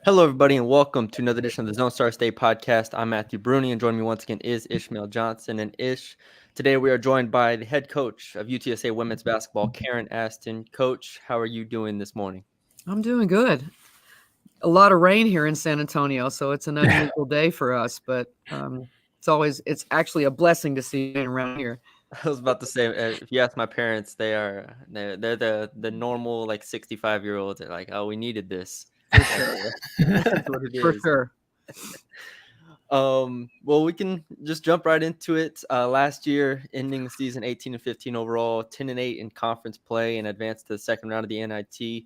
Hello, everybody, and welcome to another edition of the Zone Star State podcast. I'm Matthew Brune, and joining me once again is Ishmael Johnson. And today we are joined by the head coach of UTSA women's basketball, Karen Aston. Coach, how are you doing this morning? I'm doing good. A lot of rain here in San Antonio, so it's an unusual day for us, but it's actually a blessing to see rain around here. I was about to say, if you ask my parents, they're the normal 65-year-olds. They're like, oh, we needed this. For sure. That's what it For is. sure. Well, we can just jump right into it. Last year, ending the season 18-15 overall, 10-8 in conference play, and advanced to the second round of the NIT.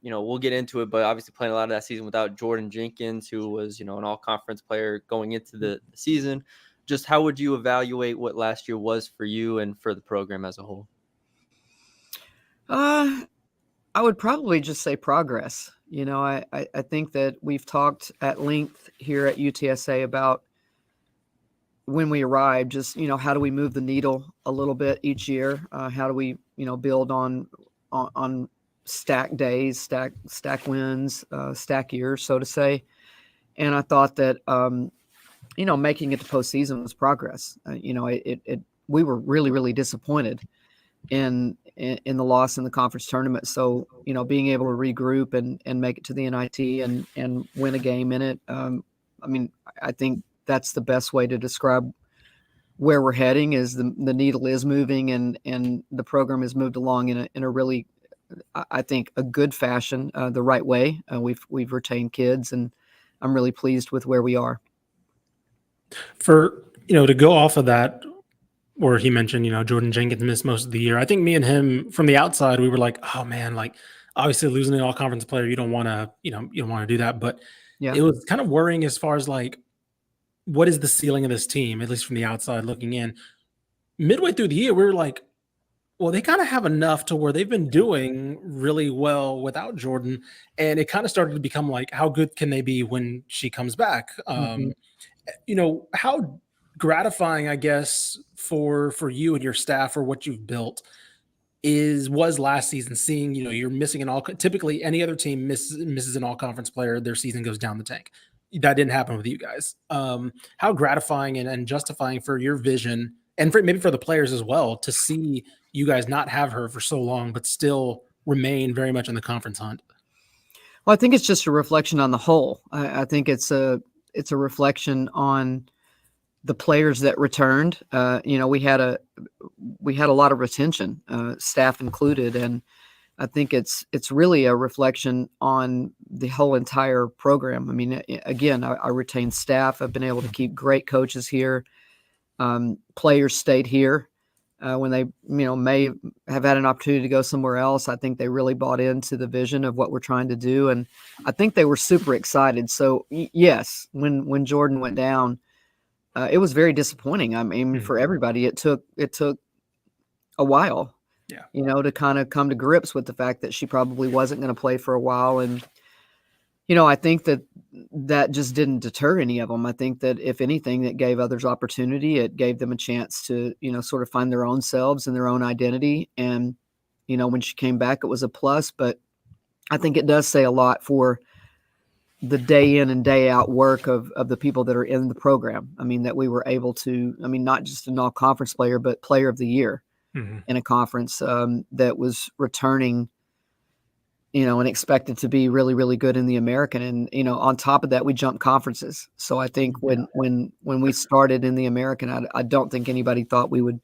We'll get into it, but obviously playing a lot of that season without Jordan Jenkins, who was, an all-conference player going into the season. Just how would you evaluate what last year was for you and for the program as a whole? I would probably just say progress. I think that we've talked at length here at UTSA about when we arrived, just, how do we move the needle a little bit each year? How do we, build on stack days, stack wins, stack years, so to say. And I thought that, making it to postseason was progress. We were really, really disappointed in the loss in the conference tournament. So, being able to regroup and make it to the NIT and win a game in it. I think that's the best way to describe where we're heading is the needle is moving and the program has moved along in a really, I think, a good fashion, the right way. We've retained kids, and I'm really pleased with where we are. To go off of that, where he mentioned, Jordan Jenkins missed most of the year. I think me and him from the outside, we were like, oh man, obviously losing an all conference player, you don't want to do that. But yeah, it was kind of worrying as far as what is the ceiling of this team, at least from the outside looking in. Midway through the year, we were like, well, they kind of have enough to where they've been doing really well without Jordan. And it kind of started to become like, how good can they be when she comes back? How gratifying, I guess, for you and your staff or what you've built was last season, seeing, you're missing typically any other team misses an all conference player, their season goes down the tank. That didn't happen with you guys. How gratifying and justifying for your vision and maybe for the players as well to see you guys not have her for so long, but still remain very much in the conference hunt. Well, I think it's just a reflection on the whole. I think it's a reflection on the players that returned. We had a lot of retention, staff included, and I think it's really a reflection on the whole entire program. I mean, again, I retained staff. I've been able to keep great coaches here. Players stayed here when they, may have had an opportunity to go somewhere else. I think they really bought into the vision of what we're trying to do, and I think they were super excited. So yes, when Jordan went down, it was very disappointing. I mean, for everybody, it took a while, to kind of come to grips with the fact that she probably wasn't going to play for a while. And, I think that just didn't deter any of them. I think that if anything, that gave others opportunity. It gave them a chance to, sort of find their own selves and their own identity. And, when she came back, it was a plus. But I think it does say a lot for the day in and day out work of the people that are in the program. I mean, that we were able to, not just an all conference player, but player of the year in a conference that was returning, and expected to be really, really good in the American. And, on top of that, we jumped conferences. So I think when we started in the American, I don't think anybody thought we would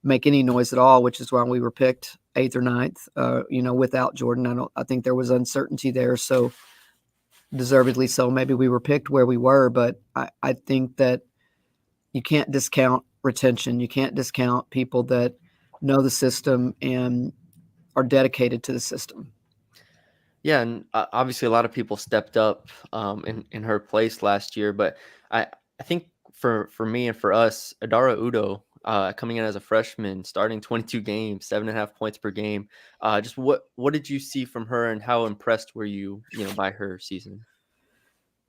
make any noise at all, which is why we were picked 8th or 9th, without Jordan. I think there was uncertainty there. So deservedly so. Maybe we were picked where we were, but I think that you can't discount retention. You can't discount people that know the system and are dedicated to the system. Yeah, and obviously a lot of people stepped up in her place last year, but I think for me and for us, Adara Udo coming in as a freshman, starting 22 games, 7.5 points per game. Just what did you see from her, and how impressed were you, by her season?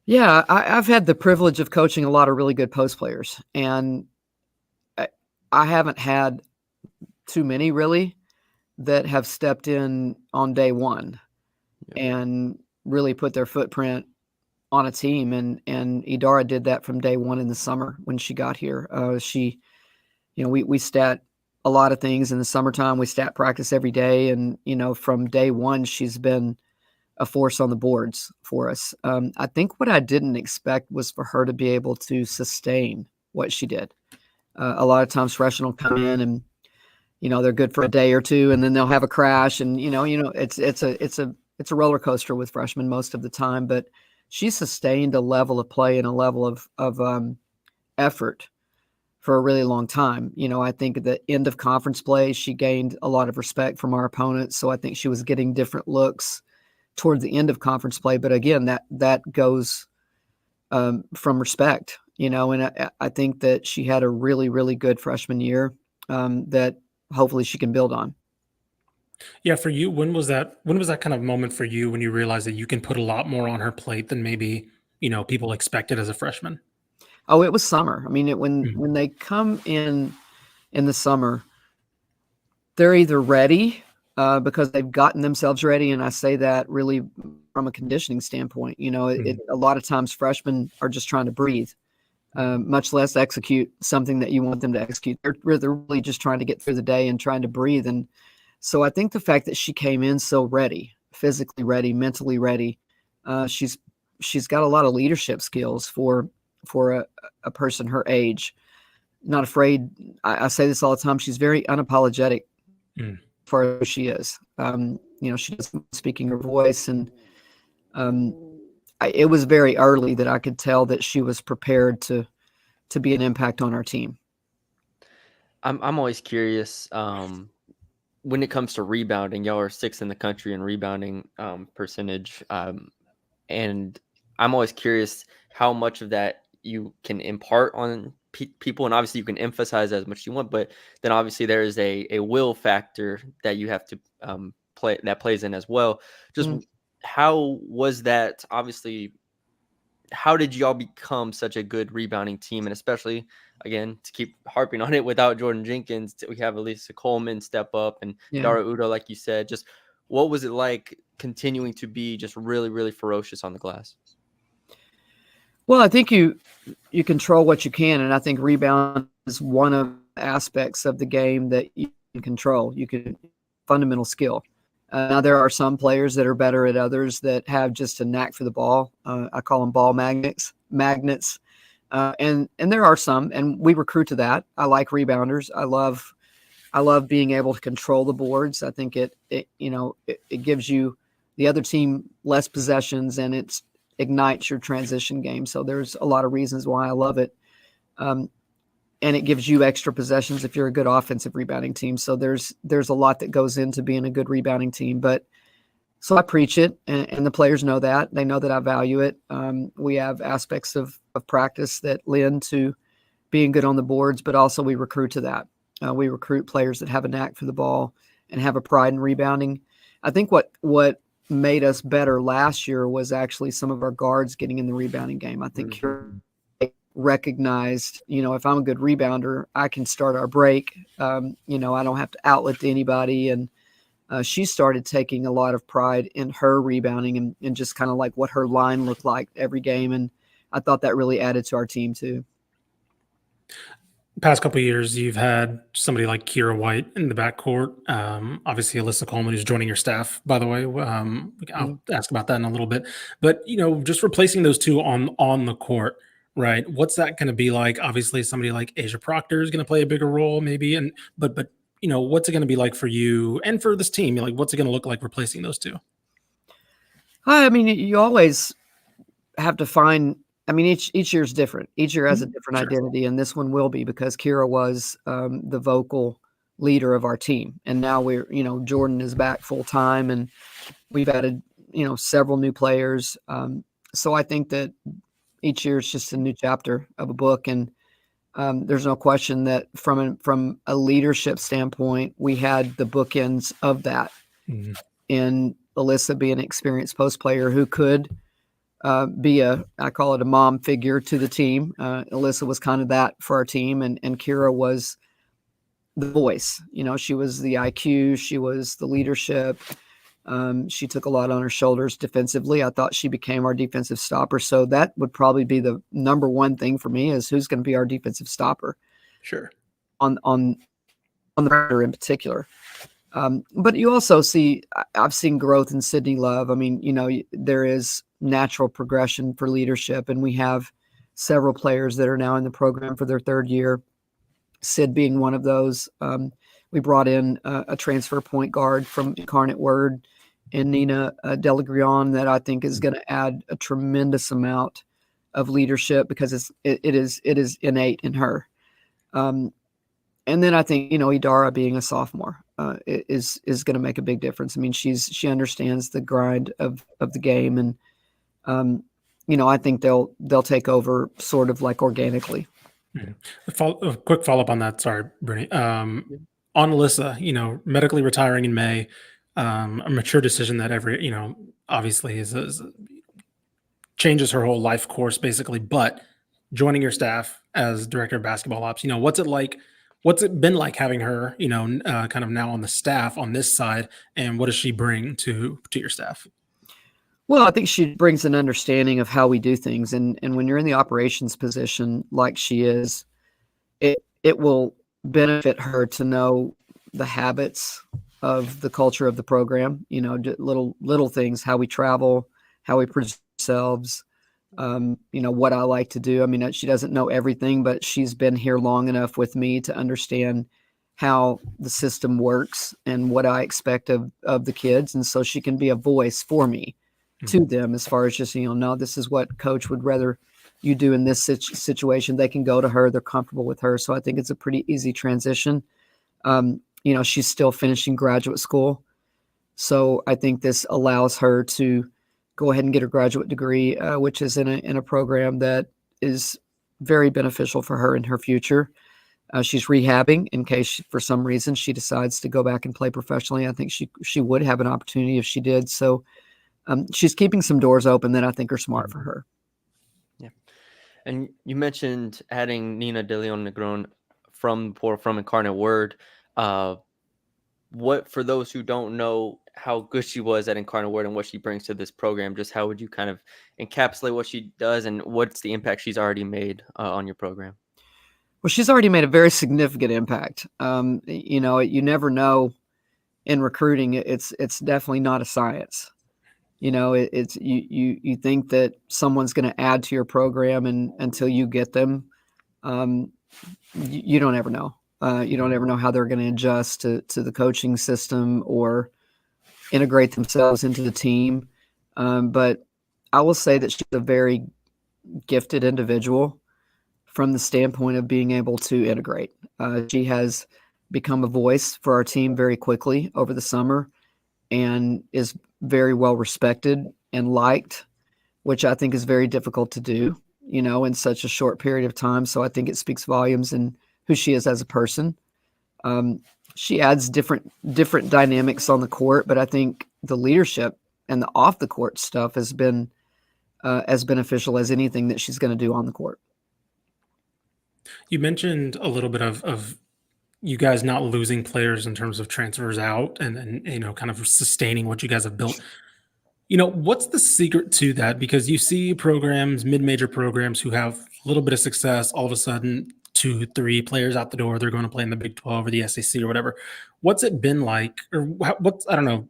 Yeah, I've had the privilege of coaching a lot of really good post players, and I haven't had too many really that have stepped in on day one. Yeah. And really put their footprint on a team. And Idara did that from day one in the summer when she got here. We stat a lot of things in the summertime. We stat practice every day. And, from day one, she's been a force on the boards for us. I think what I didn't expect was for her to be able to sustain what she did. A lot of times freshmen will come in and, they're good for a day or two, and then they'll have a crash. And, it's a roller coaster with freshmen most of the time, but she sustained a level of play and a level of effort for a really long time. I think at the end of conference play, she gained a lot of respect from our opponents. So I think she was getting different looks towards the end of conference play. But again, that goes from respect, and I think that she had a really, really good freshman year that hopefully she can build on. Yeah, for you, when was that kind of moment for you when you realized that you can put a lot more on her plate than maybe, people expected as a freshman? Oh, it was summer. I mean, when Mhm. they come in the summer, they're either ready because they've gotten themselves ready. And I say that really from a conditioning standpoint. Mhm. A lot of times freshmen are just trying to breathe, much less execute something that you want them to execute. They're really just trying to get through the day and trying to breathe. And so I think the fact that she came in so ready, physically ready, mentally ready, she's got a lot of leadership skills for a person her age. Not afraid. I say this all the time. She's very unapologetic Mm. for who she is. She doesn't speaking her voice, and it was very early that I could tell that she was prepared to be an impact on our team. I'm always curious when it comes to rebounding. Y'all are sixth in the country in rebounding percentage, and I'm always curious how much of that you can impart on people, and obviously you can emphasize as much as you want, but then obviously there is a will factor that you have to plays in as well. Just how was that? Obviously, how did y'all become such a good rebounding team? And especially, again, to keep harping on it, without Jordan Jenkins, we have Elisa Coleman step up and Dara Udo, like you said. Just what was it like continuing to be just really, really ferocious on the glass? Well, I think you control what you can, and I think rebound is one of the aspects of the game that you can control. You can fundamental skill. Now there are some players that are better at others that have just a knack for the ball. I call them ball magnets. And there are some, and we recruit to that. I like rebounders. I love being able to control the boards. I think it gives you the other team less possessions, and it ignites your transition game. So there's a lot of reasons why I love it. And it gives you extra possessions if you're a good offensive rebounding team. So there's a lot that goes into being a good rebounding team. But so I preach it, and the players know that. They know that I value it. We have aspects of practice that lend to being good on the boards, but also we recruit to that. We recruit players that have a knack for the ball and have a pride in rebounding. I think what made us better last year was actually some of our guards getting in the rebounding game. I think recognized, if I'm a good rebounder, I can start our break. I don't have to outlet to anybody. And she started taking a lot of pride in her rebounding and just kind of like what her line looked like every game. And I thought that really added to our team too. Past couple of years, you've had somebody like Kira White in the backcourt. Obviously, Alyssa Coleman, who's joining your staff, by the way. I'll ask about that in a little bit. But just replacing those two on the court, right? What's that going to be like? Obviously, somebody like Asia Proctor is going to play a bigger role, maybe. But what's it going to be like for you and for this team? Like, what's it going to look like replacing those two? I mean, you always have to find. I mean, each year is different. Each year has a different identity, and this one will be because Kira was the vocal leader of our team, and now Jordan is back full time, and we've added several new players. So I think that each year is just a new chapter of a book, and there's no question that from a leadership standpoint, we had the bookends of that, and Alyssa being an experienced post player who could I call it a mom figure to the team. Alyssa was kind of that for our team, and Kira was the voice. She was the IQ, she was the leadership, She took a lot on her shoulders defensively. I thought she became our defensive stopper. So that would probably be the number one thing for me, is who's going to be our defensive stopper. Sure. On the Predator in particular. But you also see, I've seen growth in Sydney Love. I mean, there is natural progression for leadership, and we have several players that are now in the program for their third year, Sid being one of those. We brought in a transfer point guard from Incarnate Word and Nina Delagrion that I think is going to add a tremendous amount of leadership, because it is innate in her. And then I think, Idara being a sophomore is going to make a big difference. I mean, she understands the grind of the game, and I think they'll take over sort of like organically. A quick follow-up on that. Sorry, Bruni. On Alyssa, medically retiring in May, a mature decision that obviously is changes her whole life course basically. But joining your staff as director of basketball ops, what's it like? What's it been like having her, kind of now on the staff on this side, and what does she bring to your staff? Well, I think she brings an understanding of how we do things, and when you're in the operations position like she is, it will benefit her to know the habits of the culture of the program. Little things, how we travel, how we present ourselves. What I like to do. I mean, she doesn't know everything, but she's been here long enough with me to understand how the system works and what I expect of the kids. And so she can be a voice for me to them, as far as just, no, this is what coach would rather you do in this situation. They can go to her. They're comfortable with her. So I think it's a pretty easy transition. She's still finishing graduate school. So I think this allows her to go ahead and get her graduate degree, which is in a program that is very beneficial for her in her future. She's rehabbing in case for some reason she decides to go back and play professionally. I think she would have an opportunity if she did. So she's keeping some doors open that I think are smart for her. Yeah. And you mentioned adding Nina DeLeon Negron from Incarnate Word. What, for those who don't know how good she was at Incarnate Word and what she brings to this program, just how would you kind of encapsulate what she does and what's the impact she's already made on your program? Well, she's already made a very significant impact. You never know in recruiting. It's definitely not a science. It's you think that someone's going to add to your program, and until you get them, you don't ever know. You don't ever know how they're going to adjust to the coaching system or integrate themselves into the team. But I will say that she's a very gifted individual from the standpoint of being able to integrate. She has become a voice for our team very quickly over the summer, and is very well respected and liked, which I think is very difficult to do, in such a short period of time. So I think it speaks volumes in who she is as a person. She adds different dynamics on the court, but I think the leadership and the off the court stuff has been as beneficial as anything that she's going to do on the court. You mentioned a little bit of you guys not losing players in terms of transfers out, and kind of sustaining what you guys have built. What's the secret to that? Because you see programs, mid-major programs, who have a little bit of success, all of a sudden 2-3 players out the door, they're going to play in the Big 12 or the SEC or whatever. What's it been like, or I don't know,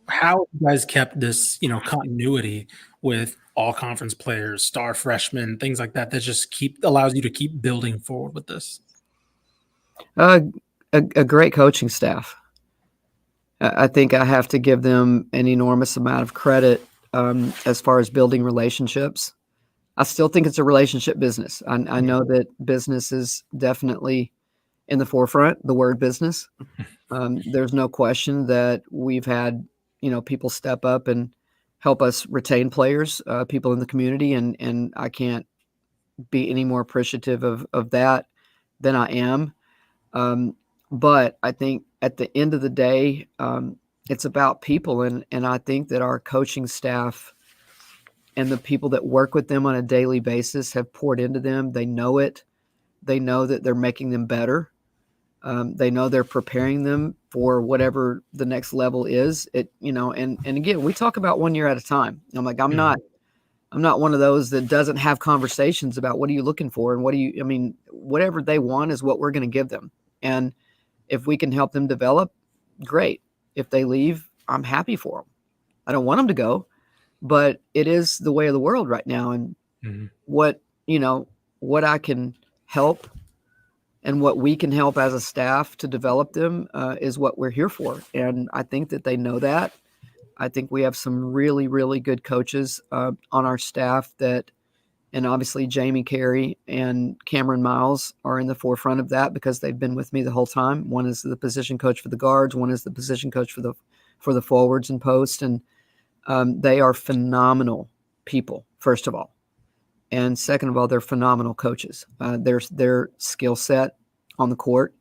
how you guys kept this, continuity with all conference players, star freshmen, things like that, that just allows you to keep building forward with this? A great coaching staff. I think I have to give them an enormous amount of credit as far as building relationships. I still think it's a relationship business. I know that business is definitely in the forefront, the word business. There's no question that we've had, people step up and help us retain players, people in the community, and I can't be any more appreciative of that than I am. But I think at the end of the day, it's about people. And I think that our coaching staff and the people that work with them on a daily basis have poured into them. They know it. They know that they're making them better. They know they're preparing them for whatever the next level is. And again, we talk about 1 year at a time. I'm like, I'm not one of those that doesn't have conversations about what are you looking for and whatever they want is what we're going to give them. And if we can help them develop, great. If they leave, I'm happy for them. I don't want them to go, but it is the way of the world right now. And what I can help and what we can help as a staff to develop them is what we're here for. And I think that they know that. I think we have some really, really good coaches on our staff and obviously Jamie Carey and Cameron Miles are in the forefront of that because they've been with me the whole time. One is the position coach for the guards. One is the position coach for the forwards and post. And they are phenomenal people, first of all. And second of all, they're phenomenal coaches. Their skill set on the court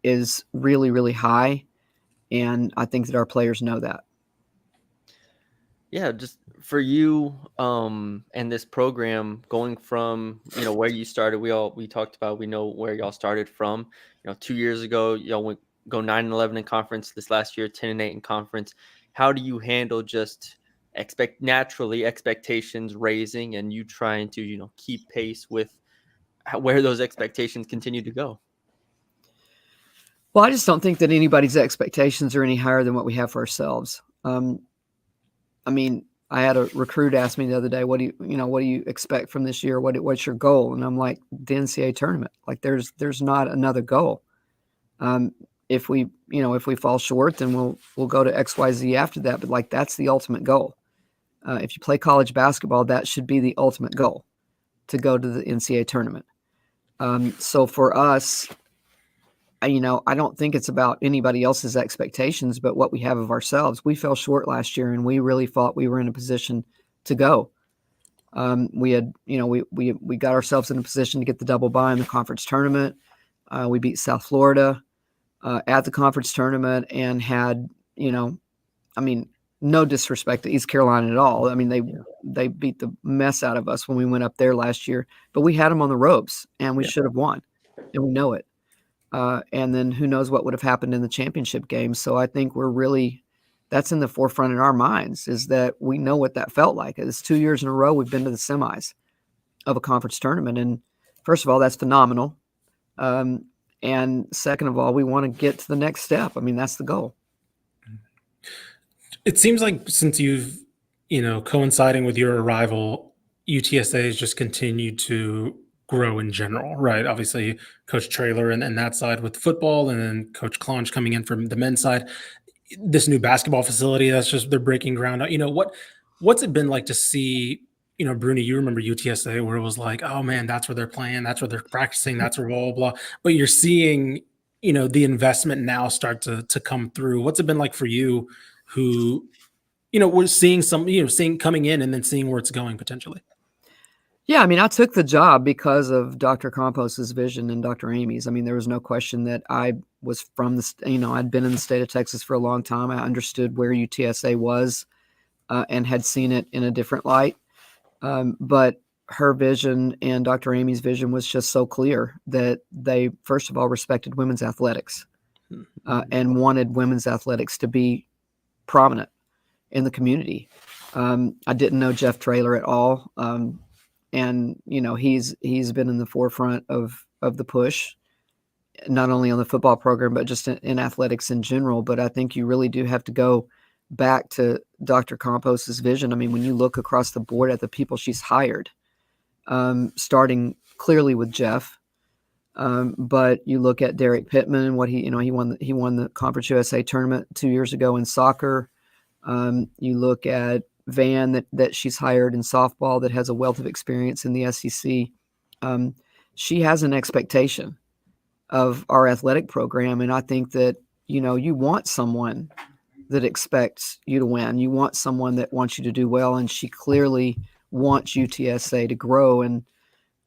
is really, really high. And I think that our players know that. Yeah, just for you and this program going from, where you started, we talked about, we know where y'all started from. 2 years ago, y'all go 9-11 in conference. This last year, 10-8 in conference. How do you handle just expectations raising and you trying to, keep pace with where those expectations continue to go? Well, I just don't think that anybody's expectations are any higher than what we have for ourselves. I had a recruit ask me the other day, what do you expect from this year? What's your goal? And I'm like, the NCAA tournament. Like there's not another goal. If we fall short, then we'll go to XYZ after that. But like, that's the ultimate goal. If you play college basketball, that should be the ultimate goal, to go to the NCAA tournament. So for us, I don't think it's about anybody else's expectations, but what we have of ourselves. We fell short last year, and we really thought we were in a position to go. We got ourselves in a position to get the double bye in the conference tournament. We beat South Florida at the conference tournament and had, no disrespect to East Carolina at all. They beat the mess out of us when we went up there last year, but we had them on the ropes, and we should have won, and we know it. And then who knows what would have happened in the championship game. So I think that's in the forefront in our minds, is that we know what that felt like. It's 2 years in a row we've been to the semis of a conference tournament. And first of all, that's phenomenal. And second of all, we want to get to the next step. That's the goal. It seems like since you've, coinciding with your arrival, UTSA has just continued to grow in general, right? Obviously, Coach Traylor and that side with football, and then Coach Klonch coming in from the men's side. This new basketball facility, they're breaking ground. What's it been like to see, Brune, you remember UTSA where it was like, oh man, that's where they're playing, that's where they're practicing, that's where blah, blah, blah. But you're seeing, the investment now start to come through. What's it been like for you who, we're seeing seeing coming in and then seeing where it's going potentially? Yeah, I took the job because of Dr. Compos's vision and Dr. Amy's. There was no question that I was from I'd been in the state of Texas for a long time. I understood where UTSA was and had seen it in a different light. But her vision and Dr. Amy's vision was just so clear that they, first of all, respected women's athletics and wanted women's athletics to be prominent in the community. I didn't know Jeff Traylor at all. And, he's been in the forefront of the push, not only on the football program, but just in athletics in general. But I think you really do have to go back to Dr. Compos's vision. When you look across the board at the people she's hired, starting clearly with Jeff, but you look at Derek Pittman and what he won the Conference USA tournament 2 years ago in soccer. You look at Van that she's hired in softball that has a wealth of experience in the SEC. She has an expectation of our athletic program. And I think that, you want someone that expects you to win. You want someone that wants you to do well. And she clearly wants UTSA to grow. And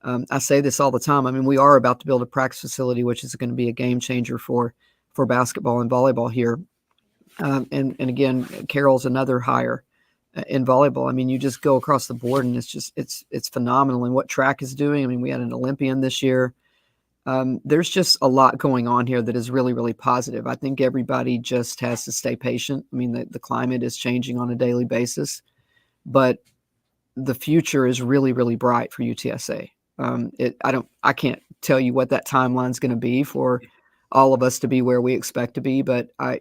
I say this all the time. We are about to build a practice facility, which is going to be a game changer for basketball and volleyball here. And again, Carol's another hire in volleyball. You just go across the board and it's phenomenal. And what track is doing, we had an Olympian this year. There's just a lot going on here that is really, really positive. I think everybody just has to stay patient. I mean, the climate is changing on a daily basis, but the future is really, really bright for UTSA. I can't tell you what that timeline is going to be for all of us to be where we expect to be, but I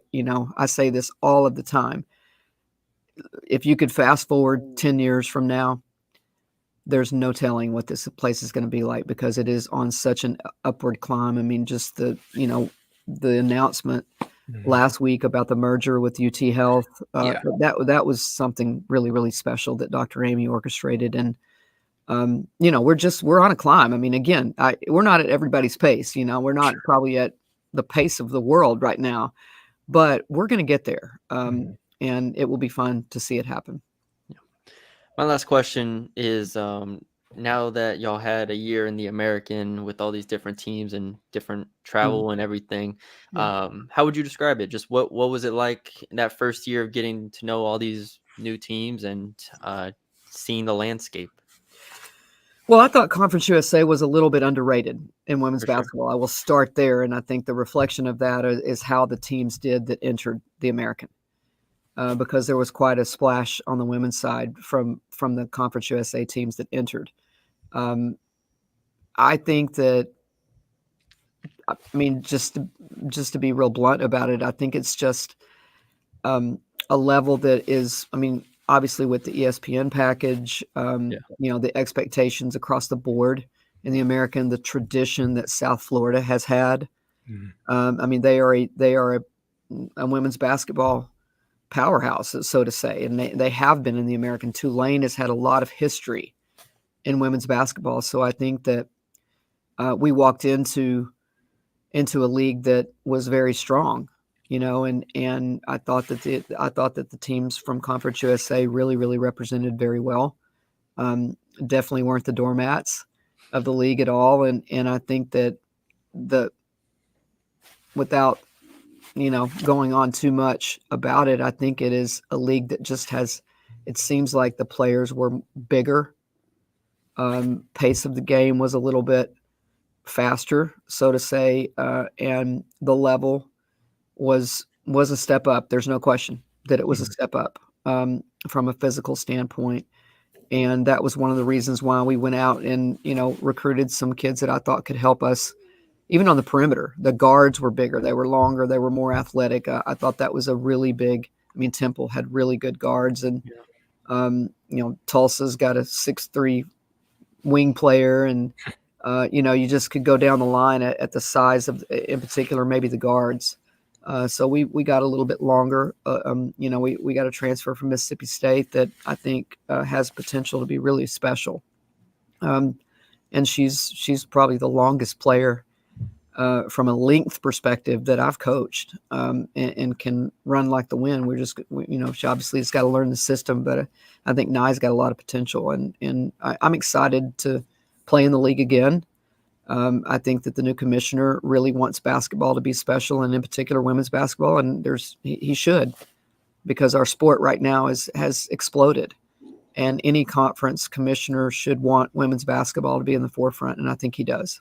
say this all of the time. If you could fast forward 10 years from now, there's no telling what this place is going to be like, because it is on such an upward climb. I mean, just the announcement last week about the merger with UT Health, that was something really, really special that Dr. Amy orchestrated. And, we're on a climb. I mean, again, we're not at everybody's pace, we're not probably at the pace of the world right now, but we're going to get there. And it will be fun to see it happen. My last question is, now that y'all had a year in the American with all these different teams and different travel and everything, how would you describe it? Just what was it like in that first year of getting to know all these new teams and seeing the landscape? Well, I thought Conference USA was a little bit underrated in women's For sure. basketball. I will start there, and I think the reflection of that is how the teams did that entered the American. Because there was quite a splash on the women's side from the Conference USA teams that entered. I think that, I mean, just to be real blunt about it, I think it's just a level that is, I mean, obviously with the ESPN package, the expectations across the board in the American, the tradition that South Florida has had. I mean, they are a women's basketball powerhouse, so to say, and they have been in the American. Tulane has had a lot of history in women's basketball, so I think that we walked into a league that was very strong, and I thought that the teams from Conference USA really, really represented very well. Definitely weren't the doormats of the league at all, and I think that without going on too much about it, I think it is a league that just has, it seems like the players were bigger. Pace of the game was a little bit faster, so to say, and the level was a step up. There's no question that it was a step up from a physical standpoint. And that was one of the reasons why we went out and, recruited some kids that I thought could help us. Even on the perimeter, the guards were bigger. They were longer. They were more athletic. I thought that was a really big. I mean, Temple had really good guards, and Tulsa's got a 6'3" wing player, and you just could go down the line at the size of, in particular, maybe the guards. So we got a little bit longer. We got a transfer from Mississippi State that I think has potential to be really special, and she's probably the longest player. From a length perspective that I've coached, and can run like the wind. She obviously has got to learn the system, but I think Nye's got a lot of potential, and I'm excited to play in the league again. I think that the new commissioner really wants basketball to be special, and in particular women's basketball, and he should, because our sport right now has exploded, and any conference commissioner should want women's basketball to be in the forefront, and I think he does.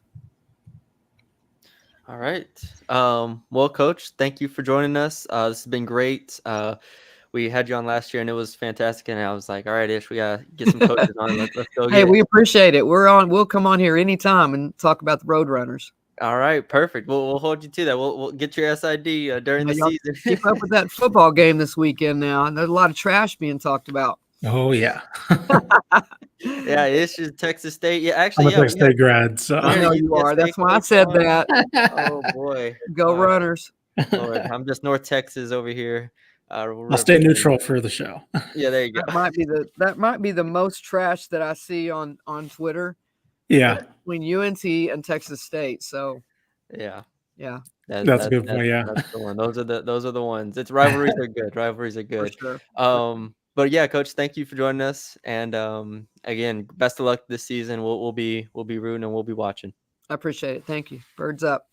All right. Well, Coach, thank you for joining us. This has been great. We had you on last year, and it was fantastic. And I was like, all right, Ish, we got to get some coaches on. Let's go. Hey, we appreciate it. We'll come on here anytime and talk about the Roadrunners. All right, perfect. We'll hold you to that. We'll get your SID during the season. Keep up with that football game this weekend now. And there's a lot of trash being talked about. Oh, yeah. Yeah, Ish is Texas State. Yeah, actually, I'm a Texas State grad, so I know you are. That's why I said that. Oh boy, go Runners! Lord, I'm just North Texas over here. I'll stay neutral for the show. Yeah, there you go. That might be the most trash that I see on Twitter. Yeah, between UNT and Texas State. So yeah. That's a good point. Yeah, that's the one. Those are the ones. It's rivalries are good. Rivalries are good. For sure. But yeah, Coach, thank you for joining us. And again, best of luck this season. We'll be rooting and we'll be watching. I appreciate it. Thank you. Birds up.